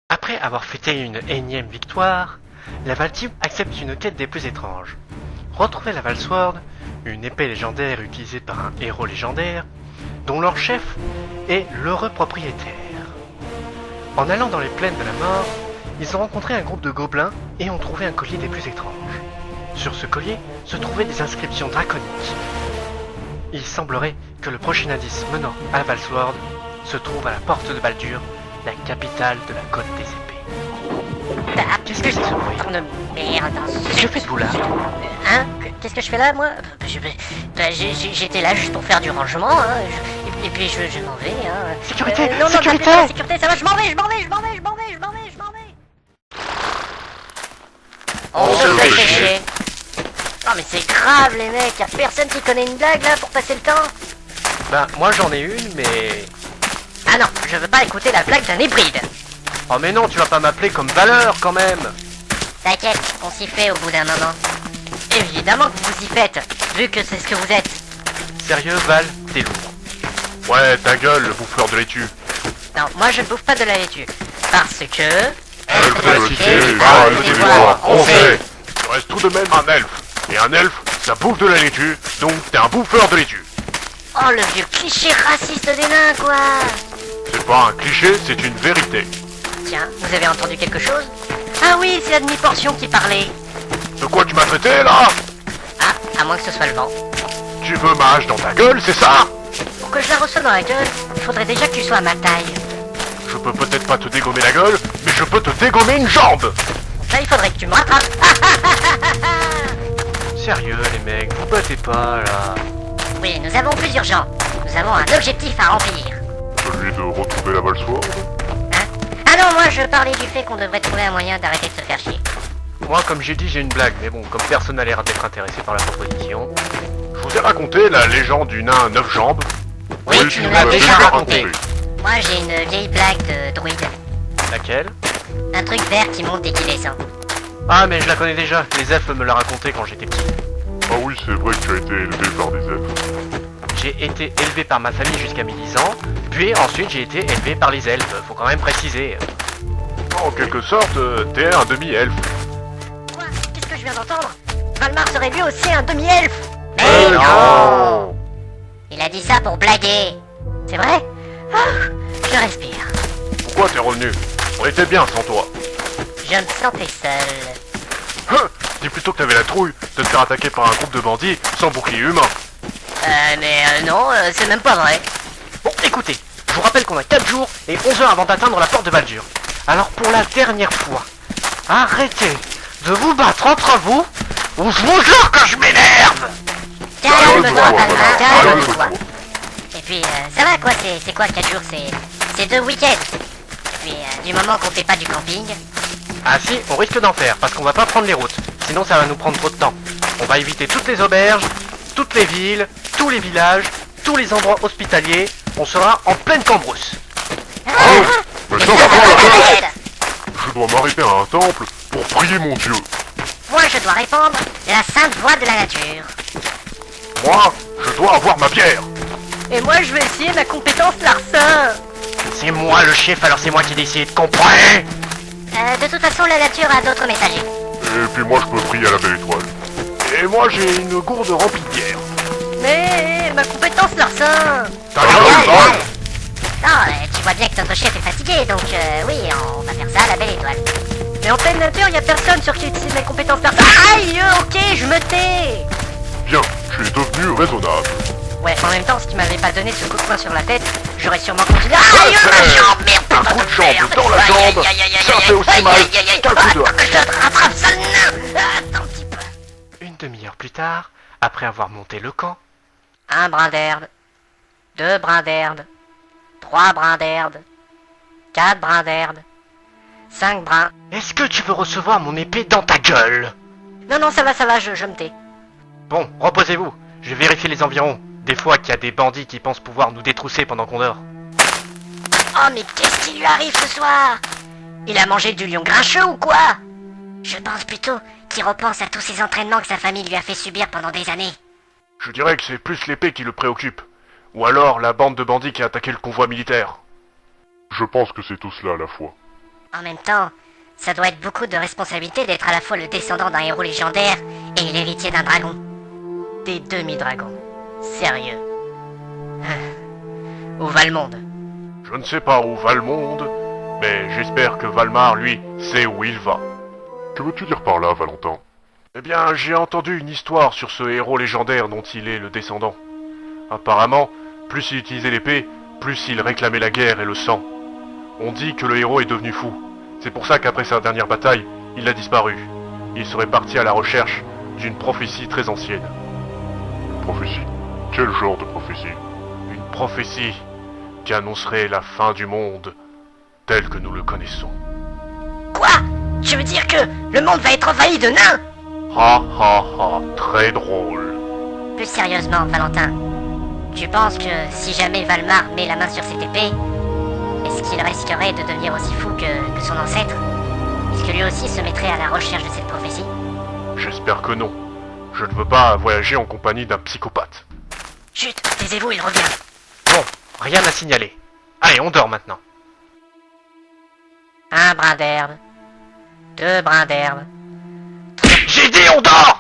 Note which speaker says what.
Speaker 1: Après avoir fêté une énième victoire, la Val Team accepte une quête des plus étranges. Retrouver la Val Sword, une épée légendaire utilisée par un héros légendaire, dont leur chef est l'heureux propriétaire. En allant dans les plaines de la mort, ils ont rencontré un groupe de gobelins et ont trouvé un collier des plus étranges. Sur ce collier se trouvaient des inscriptions draconiques. Il semblerait que le prochain indice menant à la Val Sword se trouve à la porte de Baldur, la capitale de la côte des épées. Qu'est-ce que c'est ce bruit?
Speaker 2: Merde.
Speaker 1: Que faites-vous là?
Speaker 2: Hein? Qu'est-ce que je fais là, moi? J'étais là juste pour faire du rangement, hein. Et puis je m'en vais, hein.
Speaker 1: Sécurité!
Speaker 2: Non,
Speaker 1: Sécurité!
Speaker 2: non, sécurité, ça va, je m'en vais. On se fait chier. Oh, mais c'est grave, les mecs. Y'a personne qui connaît une blague, là, pour passer le temps?
Speaker 1: Ben, moi j'en ai une, mais...
Speaker 2: Ah non, je veux pas écouter la blague d'un hybride.
Speaker 1: Oh mais non, tu vas pas m'appeler comme Valeur, quand même!
Speaker 2: T'inquiète, on s'y fait au bout d'un moment. Évidemment que vous y faites, vu que c'est ce que vous êtes.
Speaker 1: Sérieux, Val, t'es lourd.
Speaker 3: Ouais, ta gueule, le bouffeur de laitue.
Speaker 2: Non, moi je ne bouffe pas de la laitue. Parce que...
Speaker 3: On sait. Tu restes tout de même un elfe. Et un elfe, ça bouffe de la laitue, donc t'es un bouffeur de laitue.
Speaker 2: Oh, le vieux cliché raciste des nains, quoi.
Speaker 3: C'est pas un cliché, c'est une vérité.
Speaker 2: Tiens, vous avez entendu quelque chose? Ah oui, c'est la demi-portion qui parlait.
Speaker 3: De quoi tu m'as traité, là?
Speaker 2: Ah, à moins que ce soit le vent.
Speaker 3: Tu veux ma hache dans ta gueule, c'est ça?
Speaker 2: Pour que je la reçoive dans la gueule, il faudrait déjà que tu sois à ma taille.
Speaker 3: Je peux peut-être pas te dégommer la gueule, mais je peux te dégommer une jambe.
Speaker 2: Ça, il faudrait que tu me rattrapes.
Speaker 1: Sérieux, les mecs, vous battez pas, là.
Speaker 2: Oui, nous avons plus urgent. Nous avons un objectif à remplir.
Speaker 3: Celui de retrouver la Val Sword?
Speaker 2: Hein? Ah non, moi je parlais du fait qu'on devrait trouver un moyen d'arrêter de se faire chier.
Speaker 1: Moi, comme j'ai dit, j'ai une blague, mais bon, comme personne n'a l'air d'être intéressé par la proposition...
Speaker 3: Je vous ai raconté la légende du nain à 9 jambes.
Speaker 2: Oui, tu nous l'as déjà raconté. Moi j'ai une vieille blague de druide.
Speaker 1: Laquelle?
Speaker 2: Un truc vert qui monte dès qu'il descend.
Speaker 1: Ah, mais je la connais déjà, les elfes me l'ont raconté quand j'étais petit.
Speaker 3: Ah oui, c'est vrai que tu as été élevé par des elfes.
Speaker 1: J'ai été élevé par ma famille jusqu'à mes 10 ans, puis ensuite j'ai été élevé par les elfes, faut quand même préciser.
Speaker 3: En quelque sorte, t'es un demi-elfe.
Speaker 2: Quoi? Qu'est-ce que je viens d'entendre? Valmar serait lui aussi un demi-elfe.
Speaker 3: Mais
Speaker 2: Mais
Speaker 3: non!
Speaker 2: Il a dit ça pour blaguer. C'est vrai? Ah, je respire.
Speaker 3: Pourquoi t'es revenu? On était bien sans toi.
Speaker 2: Je me sentais seul.
Speaker 3: Dis plutôt que t'avais la trouille de te faire attaquer par un groupe de bandits sans bouclier humain.
Speaker 2: Non, c'est même pas vrai.
Speaker 1: Bon, écoutez, je vous rappelle qu'on a 4 jours et 11 heures avant d'atteindre la porte de Baldur. Alors pour la dernière fois, arrêtez de vous battre entre vous, ou je vous jure que je m'énerve!
Speaker 2: Calme-toi, Valmar,
Speaker 3: Calme-toi.
Speaker 2: calme-toi. Et puis, ça va quoi, c'est quoi 4 jours? C'est 2 week-ends. Et puis, du moment qu'on fait pas du camping...
Speaker 1: Ah si, on risque d'en faire, parce qu'on va pas prendre les routes, sinon ça va nous prendre trop de temps. On va éviter toutes les auberges, toutes les villes, tous les villages, tous les endroits hospitaliers, on sera en pleine cambrousse.
Speaker 3: Mais ça va pas, la Je dois m'arrêter à un temple pour prier mon dieu.
Speaker 2: Moi, je dois répandre la sainte voix de la nature.
Speaker 3: Moi, je dois avoir ma bière.
Speaker 2: Et moi, je vais essayer ma compétence larcin.
Speaker 1: C'est moi le chef, alors c'est moi qui décide, comprenez?
Speaker 2: De toute façon, la nature a d'autres messagers.
Speaker 3: Et puis moi, je peux prier à la belle étoile. Et moi, j'ai une gourde remplie de bière.
Speaker 2: Mais ma compétence larcin.
Speaker 3: Ta gueule, Val.
Speaker 2: Non, tu vois bien que notre chef est fatigué, donc oui, on va faire ça à la belle étoile. Mais en pleine nature, y a personne sur qui utiliser mes compétences larcin. Aïe, ok, je me tais.
Speaker 3: Bien, tu es devenu raisonnable.
Speaker 2: Ouais, en même temps, si tu m'avais pas donné ce coup de poing sur la tête, j'aurais sûrement continué. Aïe, ma jambe, merde.
Speaker 3: Un coup de jambe dans la jambe, ça fait aussi mal qu'un coup de hache.
Speaker 2: Je te rattrape, sale nain. Attends un petit peu.
Speaker 1: Une demi-heure plus tard, après avoir monté le camp,
Speaker 2: 1 brin d'herbe, 2 brins d'herbe, 3 brins d'herbe, 4 brins d'herbe, 5 brins...
Speaker 1: est-ce que tu veux recevoir mon épée dans ta gueule?
Speaker 2: Non, ça va, je me tais.
Speaker 1: Bon, reposez-vous, je vais vérifier les environs. Des fois qu'il y a des bandits qui pensent pouvoir nous détrousser pendant qu'on dort.
Speaker 2: Oh, mais qu'est-ce qui lui arrive ce soir? Il a mangé du lion grincheux ou quoi? Je pense plutôt qu'il repense à tous ces entraînements que sa famille lui a fait subir pendant des années.
Speaker 3: Je dirais que c'est plus l'épée qui le préoccupe. Ou alors la bande de bandits qui a attaqué le convoi militaire. Je pense que c'est tout cela à la fois.
Speaker 2: En même temps, ça doit être beaucoup de responsabilité d'être à la fois le descendant d'un héros légendaire et l'héritier d'un dragon. Des demi-dragons. Sérieux. Où va le monde?
Speaker 3: Je ne sais pas où va le monde, mais j'espère que Valmar, lui, sait où il va. Que veux-tu dire par là, Valentin? Eh bien, j'ai entendu une histoire sur ce héros légendaire dont il est le descendant. Apparemment, plus il utilisait l'épée, plus il réclamait la guerre et le sang. On dit que le héros est devenu fou. C'est pour ça qu'après sa dernière bataille, il a disparu. Il serait parti à la recherche d'une prophétie très ancienne. Une prophétie? Quel genre de prophétie? Une prophétie qui annoncerait la fin du monde tel que nous le connaissons.
Speaker 2: Quoi? Tu veux dire que le monde va être envahi de nains?
Speaker 3: Ha ha ha, très drôle.
Speaker 2: Plus sérieusement, Valentin, tu penses que si jamais Valmar met la main sur cette épée, est-ce qu'il risquerait de devenir aussi fou que son ancêtre? Est-ce que lui aussi se mettrait à la recherche de cette prophétie?
Speaker 3: J'espère que non. Je ne veux pas voyager en compagnie d'un psychopathe.
Speaker 2: Chut, taisez-vous, il revient.
Speaker 1: Bon, rien à signaler. Allez, on dort maintenant.
Speaker 2: Un brin d'herbe. 2 brins d'herbe.
Speaker 1: J'ai dit on dort!